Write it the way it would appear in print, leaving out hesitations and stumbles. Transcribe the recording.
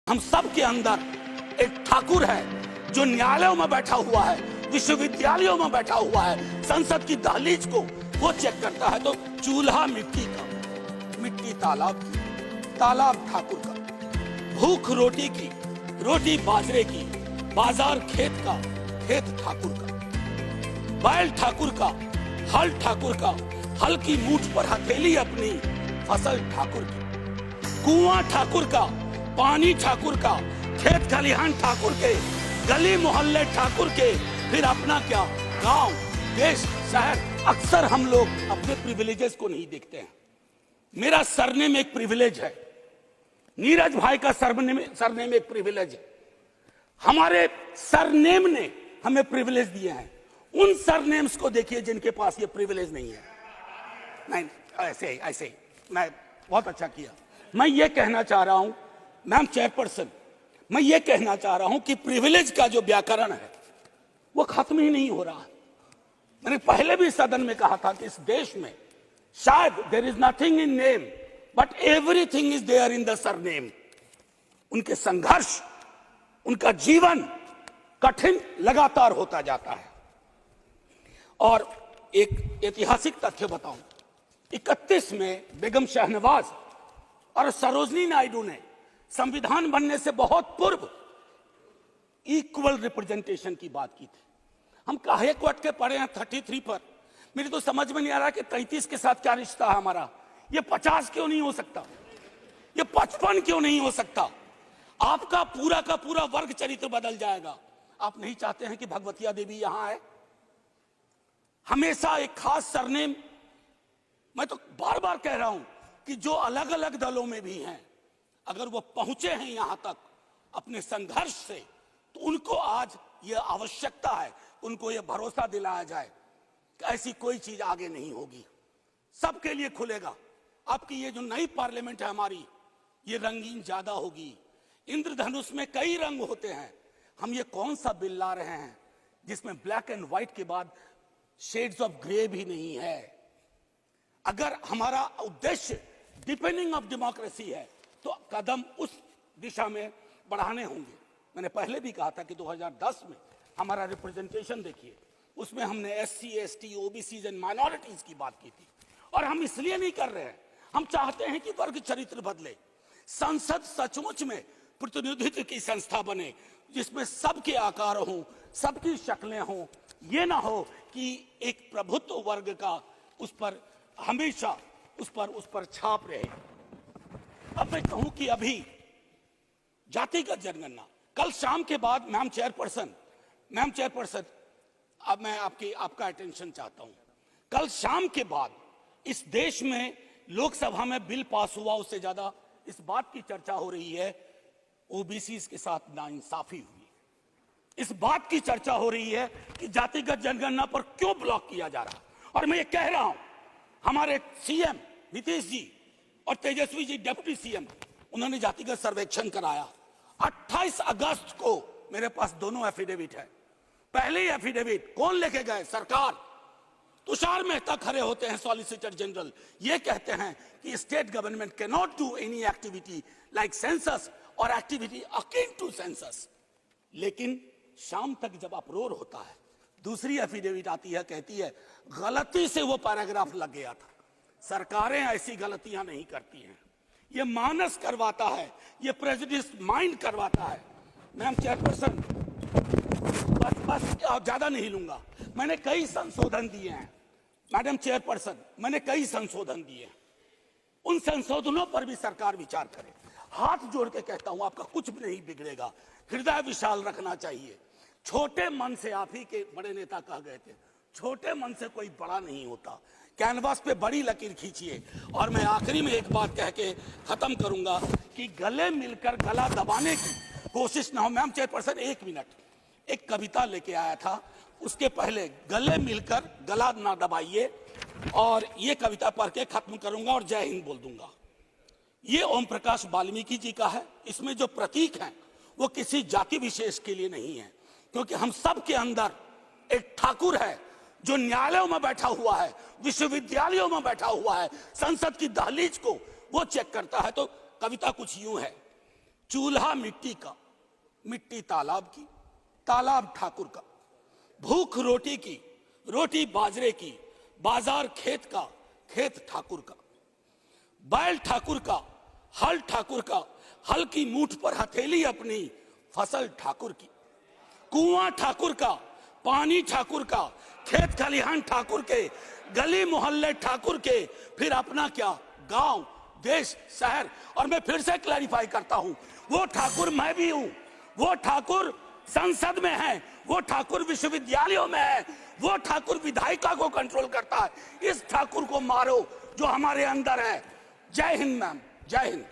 हम सब के अंदर एक ठाकुर है जो न्यायालयों में बैठा हुआ है, विश्वविद्यालयों में बैठा हुआ है, संसद की दहलीज को वो चेक करता है। तो चूल्हा मिट्टी का, मिट्टी तालाब की, तालाब ठाकुर का, भूख रोटी की, रोटी बाजरे की, बाजार खेत का, खेत ठाकुर का, बैल ठाकुर का, हल ठाकुर का, हल की मूठ पर हथेली अपनी, फसल ठाकुर की, कुआं ठाकुर का, पानी ठाकुर का, खेत खलिहान ठाकुर के, गली मोहल्ले ठाकुर के, फिर अपना क्या, गांव, देश, शहर। अक्सर हम लोग अपने प्रिविलेजेस को नहीं देखते हैं। मेरा सरनेम एक प्रिविलेज है, नीरज भाई का सरनेम एक प्रिविलेज है। हमारे सरनेम ने हमें प्रिविलेज दिए हैं। उन सरनेम्स को देखिए जिनके पास ये प्रिविलेज नहीं है। नहीं, ऐसे ही मैं बहुत अच्छा किया। मैं ये कहना चाह रहा हूं मैम चेयरपर्सन, मैं ये कहना चाह रहा हूं कि प्रिविलेज का जो व्याकरण है वो खत्म ही नहीं हो रहा। मैंने पहले भी सदन में कहा था कि इस देश में शायद there is nothing in name but everything is there in the surname. उनके संघर्ष, उनका जीवन कठिन लगातार होता जाता है। और एक ऐतिहासिक तथ्य बताऊं, 31 में बेगम शहनवाज और सरोजनी नायडू ने संविधान बनने से बहुत पूर्व इक्वल रिप्रेजेंटेशन की बात की थी। हम काहे को अटके पड़े हैं 33 पर। मेरी तो समझ में नहीं आ रहा कि 33 के साथ क्या रिश्ता है हमारा। ये 50 क्यों नहीं हो सकता, ये 55 क्यों नहीं हो सकता। आपका पूरा का पूरा वर्ग चरित्र बदल जाएगा। आप नहीं चाहते हैं कि भगवतिया देवी यहां आए, हमेशा एक खास सरनेम। मैं तो बार बार कह रहा हूं कि जो अलग अलग दलों में भी हैं, अगर वो पहुंचे हैं यहां तक अपने संघर्ष से, तो उनको आज ये आवश्यकता है, उनको ये भरोसा दिलाया जाए कि ऐसी कोई चीज आगे नहीं होगी, सबके लिए खुलेगा। आपकी ये जो नई पार्लियामेंट है हमारी, ये रंगीन ज्यादा होगी। इंद्रधनुष में कई रंग होते हैं। हम ये कौन सा बिल ला रहे हैं जिसमें ब्लैक एंड व्हाइट के बाद शेड्स ऑफ ग्रे भी नहीं है। अगर हमारा उद्देश्य डिपेंडिंग ऑफ डेमोक्रेसी है तो कदम उस दिशा में बढ़ाने होंगे। मैंने पहले भी कहा था कि 2010 में हमारा रिप्रेजेंटेशन देखिए, उसमें हमने SC, ST, OBCs and minorities की बात की थी। और हम इसलिए नहीं कर रहे हैं, हम चाहते हैं कि वर्ग चरित्र बदले। संसद सचमुच में प्रतिनिधित्व की संस्था बने जिसमें सबके आकार हों, सबकी शक्लें हों। ये ना हो कि एक प्रभुत्व वर्ग का उस पर हमेशा उस पर छाप रहे। अब मैं कहूं कि अभी जातिगत जनगणना कल शाम के बाद, मैम चेयरपर्सन, अब मैं आपका अटेंशन चाहता हूं। कल शाम के बाद इस देश में लोकसभा में बिल पास हुआ, उससे ज्यादा इस बात की चर्चा हो रही है OBCs के साथ नाइंसाफी हुई। इस बात की चर्चा हो रही है कि जातिगत जनगणना पर क्यों ब्लॉक किया जा रहा। और मैं ये कह रहा हूं, हमारे CM नीतीश जी और तेजस्वी जी डिप्टी CM, उन्होंने जातिगत सर्वेक्षण कराया। 28 अगस्त को मेरे पास दोनों एफिडेविट है। पहले एफिडेविट कौन लेके गए? सरकार। तुषार मेहता खड़े होते हैं, सॉलिसिटर जनरल, ये कहते हैं कि state government can not do any activity like census और एक्टिविटी अकिन टू सेंसस। लेकिन शाम तक जब अप्रोर होता है, दूसरी एफिडेविट आती है, कहती है गलती से वो पैराग्राफ लग गया था। सरकारें ऐसी गलतियां नहीं करती हैं। ये मानस करवाता है, ये प्रेजुडिस माइंड करवाता है। मैम चेयरपर्सन, बस ज्यादा नहीं लूंगा। मैंने कई संशोधन दिए हैं मैडम चेयरपर्सन, मैंने कई संशोधन दिए हैं। उन संशोधनों पर भी सरकार विचार करे। हाथ जोड़ के कहता हूं, आपका कुछ भी नहीं बिगड़ेगा। हृदय विशाल रखना चाहिए। छोटे मन से, आप ही के बड़े नेता कह गए थे, छोटे मन से कोई बड़ा नहीं होता। कैनवास पे बड़ी लकीर खींचिए। और मैं आखिरी में एक बात कह के खत्म करूंगा कि गले मिलकर गला दबाने की कोशिश ना हो। मैम चेयरपर्सन, 1 मिनट, एक कविता लेके आया था, उसके पहले गले मिलकर गला ना दबाइए। और ये कविता पढ़ के खत्म करूंगा और जय हिंद बोल दूंगा। ये ओम प्रकाश वाल्मीकि जी का है। इसमें जो प्रतीक हैं वो किसी जाति विशेष के लिए नहीं है, क्योंकि हम सब के अंदर एक ठाकुर है जो न्यायालयों में बैठा हुआ है, विश्वविद्यालयों में बैठा हुआ है, संसद की दहलीज को वो चेक करता है। तो कविता कुछ यूं है, चूल्हा मिट्टी का, मिट्टी तालाब की, तालाब ठाकुर का। भूख रोटी की, रोटी बाजरे की, बाजार खेत का, खेत ठाकुर का। बैल ठाकुर का, हल ठाकुर का, हल की मूठ पर हथेली अपनी, फसल ठाकुर की। कुआं ठाकुर का, पानी ठाकुर का, खेत खलिहान ठाकुर के, गली मोहल्ले ठाकुर के, फिर अपना क्या, गांव, देश, शहर। और मैं फिर से क्लैरिफाई करता हूं, वो ठाकुर मैं भी हूं, वो ठाकुर संसद में है, वो ठाकुर विश्वविद्यालयों में है, वो ठाकुर विधायिका को कंट्रोल करता है। इस ठाकुर को मारो जो हमारे अंदर है। जय हिंद मैम, जय हिंद।